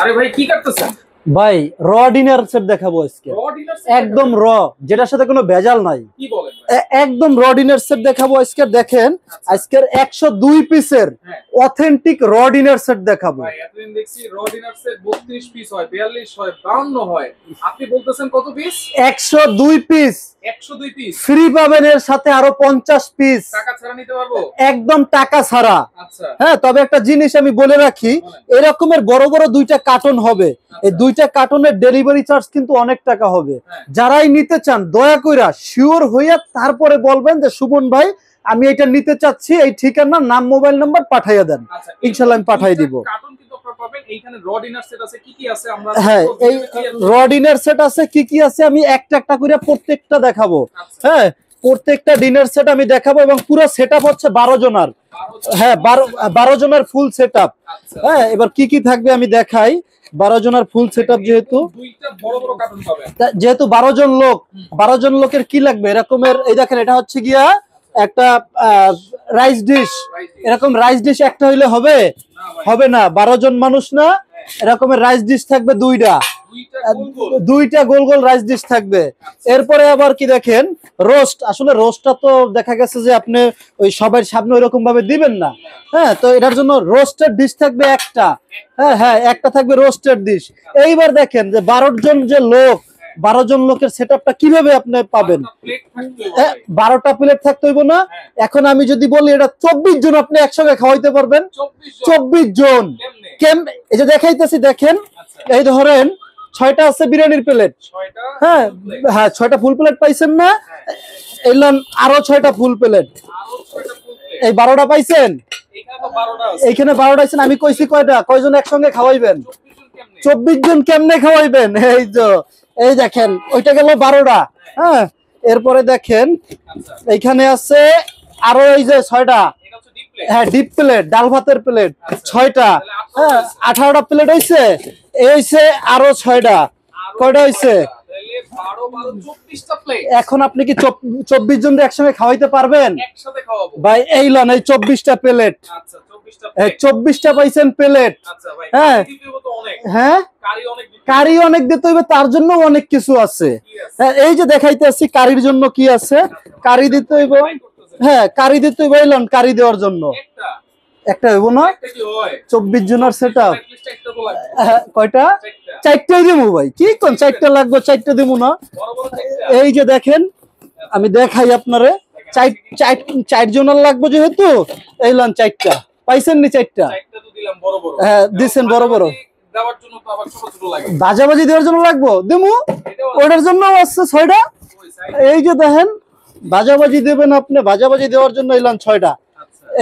আরে ভাই কি করতেছেন? ভাই র ডিনার সেট দেখাবো আজকে। একদম র, যেটার সাথে কোনো ভেজাল নাই। কি বলেন? একদম র ডিনার সেট দেখাবো আজকে। দেখেন আজকের 102 পিসের অথেন্টিক র ডিনার সেট দেখাবো। ভাই এতদিন দেখছি র ডিনার সেট 32 পিস হয়, 42 হয়, 52 হয়। আপনি বলতেছেন কত পিস? 102 পিস। 102 পিস ফ্রি পাবেন, এর সাথে আরো 50 পিস টাকা ছাড়া নিতে পারবো? একদম টাকা ছাড়া। আচ্ছা হ্যাঁ, তবে একটা জিনিস আমি বলে রাখি, এরকমের বড় বড় দুইটা কার্টন হবে। এই দুইটা কার্টনের ডেলিভারি চার্জ কিন্তু অনেক টাকা হবে। যারাই নিতে চান দয়া কইরা শিওর হইয়া তারপরে বলবেন যে সুমন ভাই আমি এটা নিতে চাচ্ছি, এই ঠিকানা নাম মোবাইল নাম্বার পাঠাইয়া দেন, ইনশাআল্লাহ আমি পাঠাই দিব। কার্টন কিন্তু আপনারা পাবেন। এইখানে র ডিনার সেট আছে, কি কি আছে আমরা হ্যাঁ, এই র ডিনার সেট আছে, কি কি আছে আমি একটা একটা করে প্রত্যেকটা দেখাবো। হ্যাঁ, প্রত্যেকটা ডিনার সেট আমি দেখাবো এবং পুরো সেটআপ হচ্ছে 12 জনের। হ্যাঁ, 12 জনের ফুল সেটআপ। হ্যাঁ, এবার কি কি থাকবে আমি দেখাই। 12 জনের ফুল সেটআপ, যেহেতু দুইটা বড় বড় কার্টন পাবেন, যেহেতু 12 জন লোক, 12 জন লোকের কি লাগবে এরকমের। এই দেখেন, এটা হচ্ছে গিয়া একটা রাইস ডিশ। এরকম রাইস ডিশ একটা হইলে হবে? হবে না, 12 জন মানুষ না। এরকমের রাইস ডিশ থাকবে দুইটা গোল গোল রাইস ডিশ থাকবে। এরপরে আবার কি দেখেন, রোস্ট। আসলে রোস্টটা তো দেখা গেছে যে আপনি ওই সবার সামনে ওইরকম ভাবে দিবেন না। হ্যাঁ, তো এটার জন্য রোস্টেড ডিশ থাকবে একটা। হ্যাঁ হ্যাঁ, একটা থাকবে রোস্টেড ডিশ। এইবার দেখেন যে 12 জন যে লোক, 12 জন লোকের সেটআপটা কিভাবে আপনি পাবেন? 12টা প্লেট থাকতে হইব না? এখন আমি যদি বলি এটা 24 জন আপনি একসঙ্গে খাওয়াইতে পারবেন। 24 জন এই যে দেখাইতেছি, দেখেন। এই ধরেন 6টা আছে বিরিয়ানির প্লেট। হ্যাঁ হ্যাঁ, 6টা ফুল প্লেট পাইছেন না? এলাম আরো 6টা ফুল প্লেট। এই 12টা পাইছেন? এইখানে 12টা আছেন। আমি কইছি কয়টা, কয়জন একসঙ্গে খাওয়াইবেন? 24 জন কেমনে খাওয়াইবেন? এই যে এই দেখেন, ওইটা গেল 12টা। হ্যাঁ, এরপরে দেখেন এইখানে আছে আরো এই যে 6টা। হ্যাঁ, ডিপ প্লেট, ডাল ভাতের প্লেট 6টা। হ্যাঁ, 18টা প্লেট হইছে। এই হইছে আরো 6টা। কয়টা হইছে? এখন আপনি কি 24 জন একসঙ্গে খাওয়াইতে পারবেন? ভাই এই লন, এই 24টা প্লেট। 24টা পাইছেন প্লেট। হ্যাঁ হ্যাঁ, কারি অনেক দিতে হইবে, তার জন্য অনেক কিছু আছে। হ্যাঁ, এই যে দেখাইতেছি কারির জন্য কি আছে। কারি দিতে হইব। হ্যাঁ, কারি দিতে হইব। এলন কারি দেওয়ার জন্য একটা হইব না? 24 জনের সেটআপ। কয়টা? 4টাই দেবো ভাই। কি কোন 4টা লাগবে? 4টা দেবো না? এই যে দেখেন, আমি দেখাই আপনারে। 4 জনের লাগবে যেহেতু, এই লন 4টা। পাইছেন নি 4টা? হ্যাঁ, দিচ্ছেন বড় বড়। বাজাবাজি দেওয়ার জন্য লাগবো দেবো, ওটার জন্য আছে 6টা। এই যে দেখেন, বাজাবাজি দেবেন আপনি, বাজাবাজি দেওয়ার জন্য এলাম 6টা।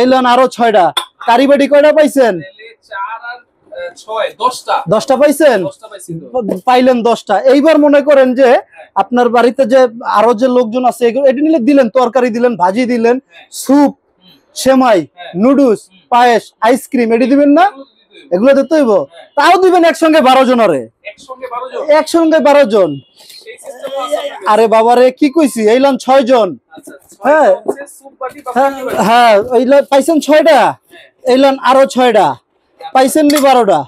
এলাম আরো 6টা। কারিবাটি কয়টা পাইছেন? 10টা পাইছেন? পাইলেন 10টা। এইবার মনে করেন যে আপনার বাড়িতে যে আরো যে লোকজন আছে, এটা নিলে দিলেন, তরকারি দিলেন, ভাজি দিলেন, স্যুপ, সেমাই, নুডলস, পায়েস, আইসক্রিম, এটি দিবেন না? এগুলো দিতে হইব। তাও দিবেন একসঙ্গে 12 জনারে। একসঙ্গে 12 জন। আরে বাবারে, কি কইছি? এইলাম 6 জন। হ্যাঁ হ্যাঁ, এইলা পাইছেন 6টা। এইলাম আরো 6টা। পাইছেন নি 12টা?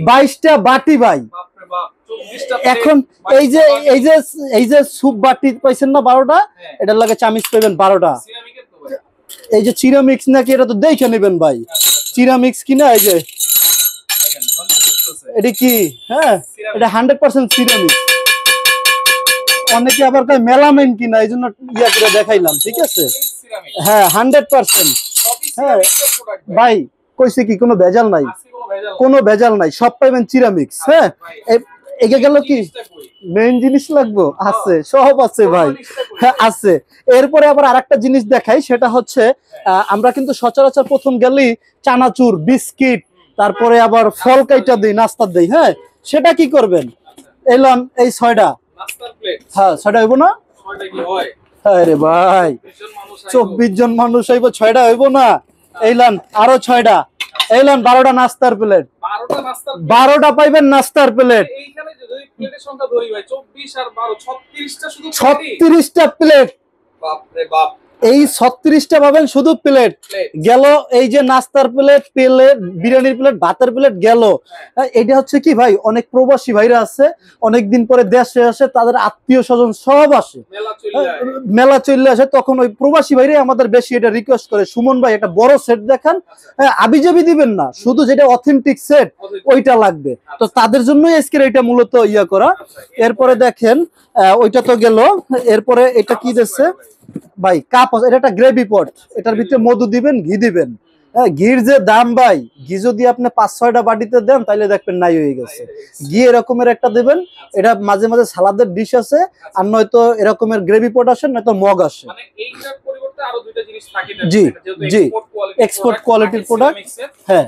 22টা বাটি ভাই। এখন এই যে স্যুপ বাটি পাইছেন না 12টা, এটার লাগে চামিচ পাইবেন 12টা। এই যে চিরামিক্স নাকি, এটা তো দেখে নেবেন ভাই। চিরামিক্স কিনা, এই যে এটা কি? হ্যাঁ, এটা 100% সিরামিক্স। অনেকে আবার কয় মেলামাইন কিনা, এই জন্য ইয়া করে দেখাইলাম। ঠিক আছে, হ্যাঁ 100%। হ্যাঁ ভাই, কইছে কি কোনো ভেজাল নাই, কোনো ভেজাল নাই, সব পাইবেন চিরামিক্স। হ্যাঁ, এগে গেল কি মেইন জিনিস লাগবো? আছে, সব আছে ভাই। হ্যাঁ আছে। এরপরে আবার আরেকটা জিনিস দেখাই, সেটা হচ্ছে আমরা কিন্তু সচরাচর প্রথম গেলেই চানাচুর, বিস্কিট, তারপরে আবার ফল কাইটা দিই, নাস্তা দিই। হ্যাঁ, সেটা কি করবেন? এলাম এই 6টা। হ্যাঁ, 6টা হইব না? আরে ভাই, 24 জন মানুষ হইব, 6টা হইব না? এইলাম আরো 6টা। এইলাম 12টা নাস্তার প্লেট। 12টা পাইবেন নাস্তার প্লেট। 36টা প্লেট। এই 36টা পাবেন শুধু প্লেট গেল। এই যে নাস্তার প্লেট, বিরিয়ানির প্লেট, ভাতের প্লেট গেল। এটা হচ্ছে কি ভাই, অনেক প্রবাসী ভাইরা আছে, অনেকদিন পরে দেশে আসে, তাদের আত্মীয় স্বজন সব আসে, মেলা চলে আসে, তখন ওই প্রবাসী ভাইরাই আমাদের বেশি এটা রিকোয়েস্ট করে, সুমন ভাই একটা বড় সেট দেখান, আবিজাবি দিবেন না, শুধু যেটা অথেন্টিক সেট ওইটা লাগবে। তো তাদের জন্যই আজকের এটা মূলত ইয়া করা। এরপরে দেখেন ওইটা তো গেল, এরপরে এটা কি দিচ্ছে ভাই, কাপ। এটা একটা গ্রেভি পট, এটার ভিতরে মধু দিবেন, ঘি দিবেন। হ্যাঁ, ঘির যে দাম ভাই, ঘি যদি আপনি 5-6টা বাটিতে দেন তাহলে দেখবেন নাই হয়ে গেছে। ঘি এরকমের একটা দিবেন, এটা মাঝে মাঝে সালাদের ডিশ আছে, আর নয়তো এরকমের গ্রেভি পট আসে, নয়তো মগ আসে। জি জি, এক্সপোর্ট কোয়ালিটির প্রোডাক্ট। হ্যাঁ,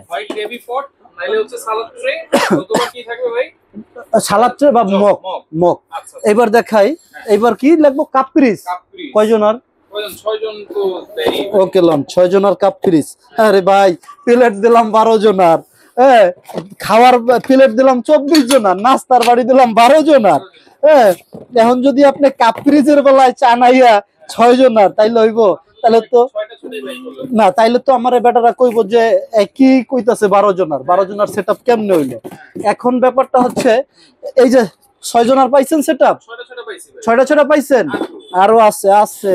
সালাদ ট্রে বা মগ। মগ এবার দেখাই, এবার কি লাগবো, কাপ পিরিচ কয়জন আর ওকে লন 6 জনের কাপ পিরিচ। আরে ভাই, প্লেট দিলাম 12 জনের, হ্যাঁ, খাওয়ার প্লেট দিলাম 24 জনের, নাস্তার বাড়ি দিলাম 12 জনের। হ্যাঁ, এখন যদি আপনি কাপ পিরিচের বেলায় চা নাইয়া 6 জনের তাইলে হইব? তাহলে তো না, তাইলে তো আমার বেটারা কইব যে কি কইতাছে 12 জনের সেটআপ কেমনে হইলো। এখন ব্যাপারটা হচ্ছে এই যে 6 জনের পাইছেন সেটআপ, 6টা পাইছেন, আরো আছে আছে।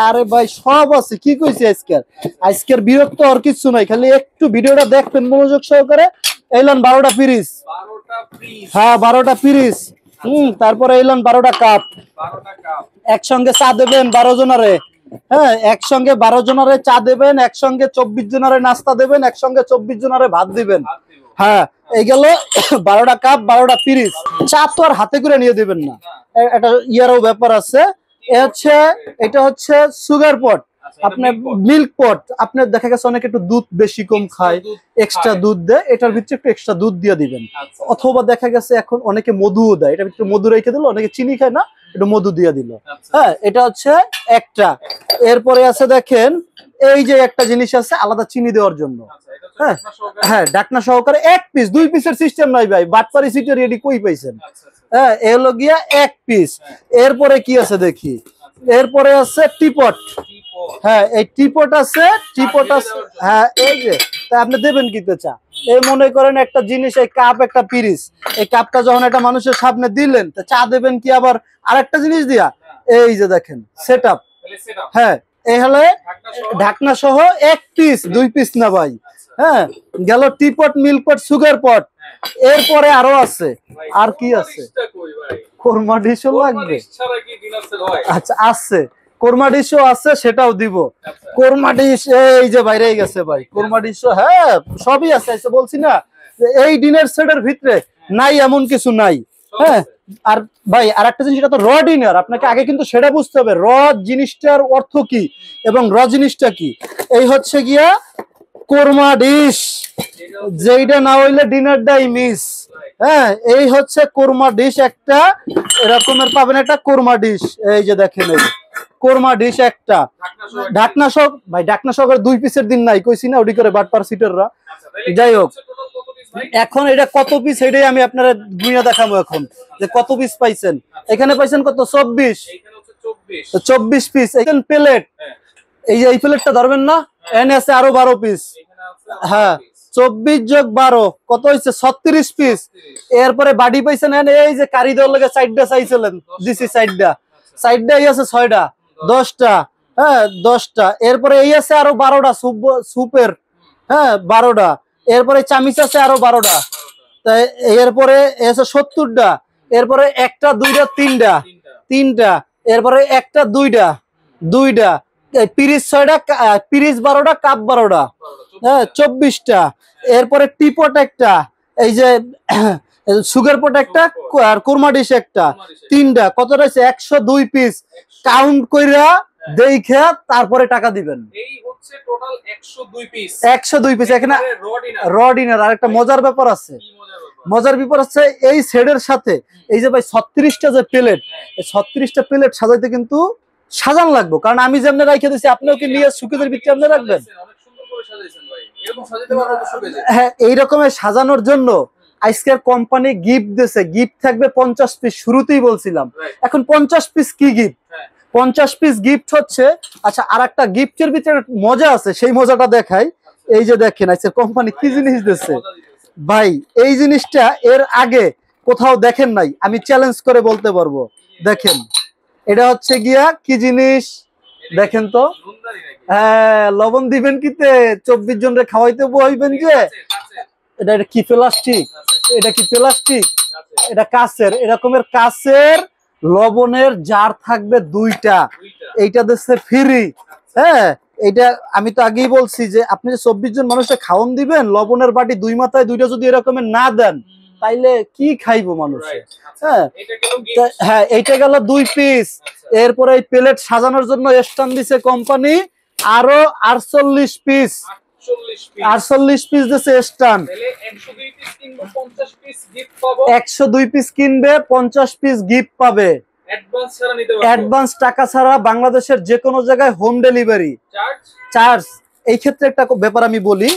আরে ভাই সব আছে, কি কইছি আজকের বিরক্ত আর কিছু নাই, খালি একটু ভিডিওটা দেখবেন মনোযোগ সহকারে। এইলান 12টা পিরিচ, হ্যাঁ 12টা পিরিচ। তারপরে এইলান 12টা কাপ, একসঙ্গে চা দেবেন 12 জনারে। হ্যাঁ, একসঙ্গে 12 জনারে চা দেবেন, একসঙ্গে 24 জনারে নাস্তা দেবেন, একসঙ্গে 24 জনারে ভাত দিবেন। হ্যাঁ, এই গেল 12টা কাপ, 12টা পিরিচ। চা তো আর হাতে করে নিয়ে দিবেন না, এটা ইয়ারও ব্যাপার আছে। এটা হচ্ছে সুগার পট, আপনার মিল্ক পট। আপনার দেখা গেছে অনেকে একটু দুধ বেশি কম খায়, এক্সট্রা দুধ দেয়, এটার ভিতরে একটু এক্সট্রা দুধ দিয়ে দিবেন। অথবা দেখা গেছে এখন অনেকে মধুও দেয়, এটার ভিতরে মধু রেখে দিল, অনেকে চিনি খায় না, একটু মধু দিয়ে দিল। হ্যাঁ, এটা হচ্ছে একটা। এরপরে আছে দেখেন, এই যে একটা জিনিস আছে আলাদা চিনি দেওয়ার জন্য। হ্যাঁ হ্যাঁ, ঢাকনা সহকারে 1 পিস, 2 পিসের সিস্টেম নাই ভাই, বাটপারি সিটে রেডি কই পাইছেন? হ্যাঁ, এলো গিয়া 1 পিস। এরপরে কি আছে দেখি, এরপরে আছে টিপট। হ্যাঁ, এই টিপট আছে, টিপট আছে। হ্যাঁ, এই যে আপনি দেবেন কিতে চা, এই মনে করেন একটা জিনিস, এই কাপ একটা পিরিচ, এই কাপটা যখন একটা মানুষের সামনে দিলেন, তা চা দেবেন কি আবার আরেকটা জিনিস দিয়া? এই যে দেখেন সেটআপ। হ্যাঁ, এই হলে ঢাকনা সহ 1 পিস, 2 পিস না ভাই। হ্যাঁ, গেল টিপট, মিল্ক পট, সুগার পট। এরপরে আরো আছে, আর কি আছে, কোরমা ডিশও লাগবে। আচ্ছা, আছে কোরমা ডিশও আছে, সেটাও দিব। কোরমা ডিশ এই যে বাইরে গেছে ভাই, কোরমা ডিশও, হ্যাঁ সবই আছে। বলছি না এই ডিনার সেটের ভিতরে নাই এমন কিছু নাই। হ্যাঁ, আর ভাই আরেকটা জিনিস, এটা তো র ডিনার, আপনাকে আগে কিন্তু সেটা বুঝতে হবে র জিনিসটার অর্থ কি এবং র জিনিসটা কি। এই হচ্ছে গিয়া কোরমা ডিশ, যেইটা না হইলে ডিনারটাই মিস। হ্যাঁ, এই হচ্ছে কোরমা ডিশ একটা, এরকমের পাবেন একটা কোরমা ডিশ। এই যে দেখেন, এই কোরমা ডিশ একটা, ঢাকনা সহ ভাই, ঢাকনা সহকারে 2 পিসের দিন নাই কইছি না, ওডি করে বাটপার সিটাররা। যাই হোক, এখন এটা কত পিস এটাই আমি আপনারা গুইনা দেখাবো এখন, যে কত পিস পাইছেন। এখানে পাইছেন কত, 24 পিস। এখানে প্লেট, এই যে এই প্লেটটা ধরবেন না, এনে আছে আরো 12 পিস। হ্যাঁ, 24 যোগ 12 কত হয়েছে, 36 পিস। এরপরে বাড়ি পাইছেন, এই যে কারি দেওয়ার লাগে সাইডটা চাইছিলেন, দিছি সাইডটা এই আছে 6টা, 10টা। হ্যাঁ, 10টা। এরপরে এই আছে আরো 12টা সুপের। হ্যাঁ, 12টা। এরপরে চামিচ আছে আরো 12টা। তাই এরপরে আছে 70টা। এরপরে 1টা 2টা 3টা। এরপরে 1টা 2টা। পিরিচ 6টা, পিরিচ 12টা, কাপ 12টা। হ্যাঁ, 24টা। এরপরে টিপট একটা, এই যে সুগার পট একটা, আর কোরমা ডিশ একটা, 3টা। কত রয়েছে, 102 পিস। কাউন্ট কইরা দেখা তারপরে টাকা দিবেন। এই হচ্ছে টোটাল 102 পিস। 102 পিস। এখানে র ডিনার। আর একটা মজার ব্যাপার আছে, এই সেটের সাথে এই যে ভাই 36টা যে প্লেট, এই 36টা প্লেট সাজাইতে কিন্তু সাজান লাগবে, কারণ আমি যেমন রাইখে দিছি আপনিও কি নিয়ে সুকেজের ভিতরে আপনি রাখবেন। হ্যাঁ, এই রকমের সাজানোর জন্য আজকের কোম্পানি গিফট দিয়েছে, গিফট থাকবে 50 পিস। শুরুতেই বলছিলাম, এখন 50 পিস কি গিফট, 50 পিস গিফট হচ্ছে। আচ্ছা, আর একটা গিফটের ভিতরে মজা আছে, সেই মজাটা দেখাই। এই যে দেখেন আজকে কোম্পানি কি জিনিস দিচ্ছে ভাই, এই জিনিসটা এর আগে কোথাও দেখেন নাই, আমি চ্যালেঞ্জ করে বলতে পারবো। দেখেন এটা হচ্ছে গিয়া কি জিনিস দেখেন তো। হ্যাঁ, লবণ দিবেন কিতে 24 জনরে খাওয়াইতে বইবেন যে। এটা কি প্লাস্টিক? এটা কি প্লাস্টিক? এটা কাচের, এরকমের কাচের লবণের জার থাকবে 2টা। এইটা দিচ্ছে ফ্রি। হ্যাঁ, এইটা আমি তো আগেই বলছি যে আপনি যে 24 জন মানুষকে খাওয়ান দিবেন, লবণের বাটি 2 মাথায় 2টা যদি এরকমের না দেন, তাইলে কি খাইবো মানুষ? হ্যাঁ হ্যাঁ, এইটা গেল 2 পিস। এরপরে এই প্লেট সাজানোর জন্য স্ট্যান্ড দিছে কোম্পানি আরো 48 পিস। 48 পিস দিছে স্ট্যান্ড। 102 পিস কিনবে 50 পিস গিফট পাবে। অ্যাডভান্স টাকা ছাড়া বাংলাদেশের যে কোনো জায়গায় হোম ডেলিভারি চার্জ। এই ক্ষেত্রে একটা ব্যাপার আমি বলি,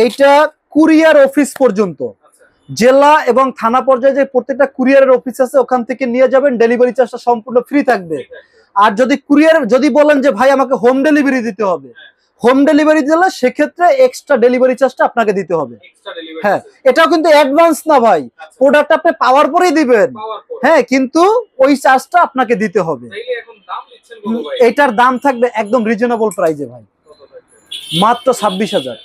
এইটা কুরিয়ার অফিস পর্যন্ত, জেলা এবং থানা পর্যায়ে যে প্রত্যেকটা কুরিয়ারের অফিস আছে ওখান থেকে নিয়ে যাবেন, ডেলিভারি চার্জটা সম্পূর্ণ ফ্রি থাকবে। আর যদি কুরিয়ার যদি বলেন যে ভাই আমাকে হোম ডেলিভারি দিতে হবে, হোম ডেলিভারি দিলে সেক্ষেত্রে এক্সট্রা ডেলিভারি চার্জটা আপনাকে দিতে হবে। হ্যাঁ, এটাও কিন্তু অ্যাডভান্স না ভাই, প্রোডাক্ট আপনি পাওয়ার পরেই দিবেন। হ্যাঁ, কিন্তু ওই চার্জটা আপনাকে দিতে হবে। এটার দাম থাকবে একদম রিজনেবল প্রাইসে ভাই, মাত্র 26,000।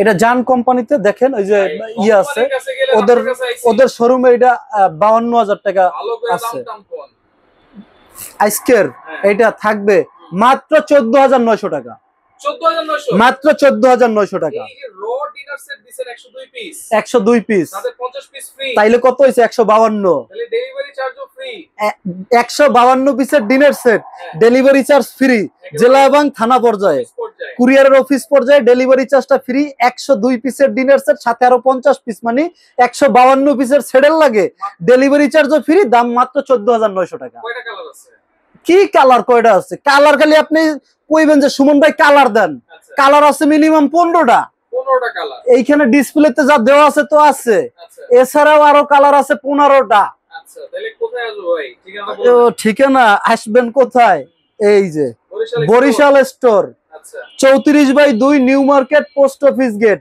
এটা জান কোম্পানিতে দেখেন, ওই যে ইয়ে আছে ওদের শোরুমে, এটা 52,000 টাকা আছে। আজকের এটা থাকবে মাত্র 14,900 টাকা। মাত্র 14,900 টাকা। 102 পিস, তাইলে কত হয়েছে? 152। 152 পিসের dinner set, delivery charge free জেলা এবং থানা পর্যায়ে। কুরিয়ারের অফিস পর্যায়ে ডেলিভারি চার্জটা ফ্রি। 102 পিসের ডিনার সেট, সাথে আরো 50 পিস, মানে 152 পিসের সেটের লাগে, ডেলিভারি চার্জও ফ্রি, দাম মাত্র 14,900 টাকা। কি কালার কয়টা আছে? কালার খালি আপনি কইবেন যে সুমন ভাই কালার দেন, কালার আছে মিনিমাম 15টা। এইখানে ডিসপ্লেতে যা দেওয়া আছে তো আছে, এছাড়াও আরো কালার আছে 15টা। ঠিকানা আসবেন কোথায়? এই যে Barishal store, 34/2 new market, post office gate,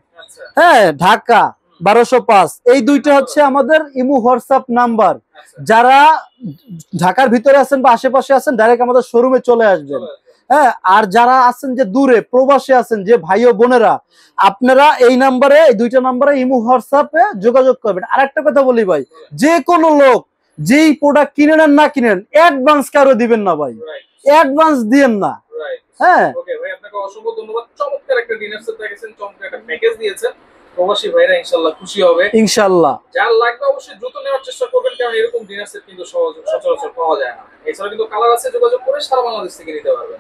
হ্যাঁ, ঢাকা 1205। এই দুইটা হচ্ছে আমাদের ইমো হোয়াটসঅ্যাপ নাম্বার। যারা ঢাকার ভিতরে আছেন বা আশেপাশে আছেন, ডাইরেক্ট আমাদের শোরুমে চলে আসবেন। হ্যাঁ, আর যারা আছেন যে দূরে প্রবাসে আছেন, যে ভাই ও বোনেরা, আপনারা এই নাম্বারে, এই দুইটা নাম্বারে ইমো হোয়াটসঅ্যাপে যোগাযোগ করবেন। আর একটা কথা বলি ভাই, যে কোনো লোক যেই প্রোডাক্ট কিনেন আর না কিনেন, অ্যাডভান্স কারো দিবেন না ভাই, অ্যাডভান্স দিবেন না। হ্যাঁ, ওকে ভাই, আপনাকে অসংখ্য ধন্যবাদ। চমৎকার একটা ডিনার সেট দেখেছেন, চমৎকার একটা প্যাকেজ দিয়েছেন। প্রবাসী ভাইরা ইনশাআল্লাহ খুশি হবে। ইনশাআল্লাহ যার লাগবে অবশ্যই দ্রুত নেওয়ার চেষ্টা করবেন, কারণ এরকম ডিনার সেট কিন্তু সচরাচর পাওয়া যায় না। এছাড়া কিন্তু কালার আছে, যোগাযোগ করে সারা বাংলাদেশ থেকে নিতে পারবেন।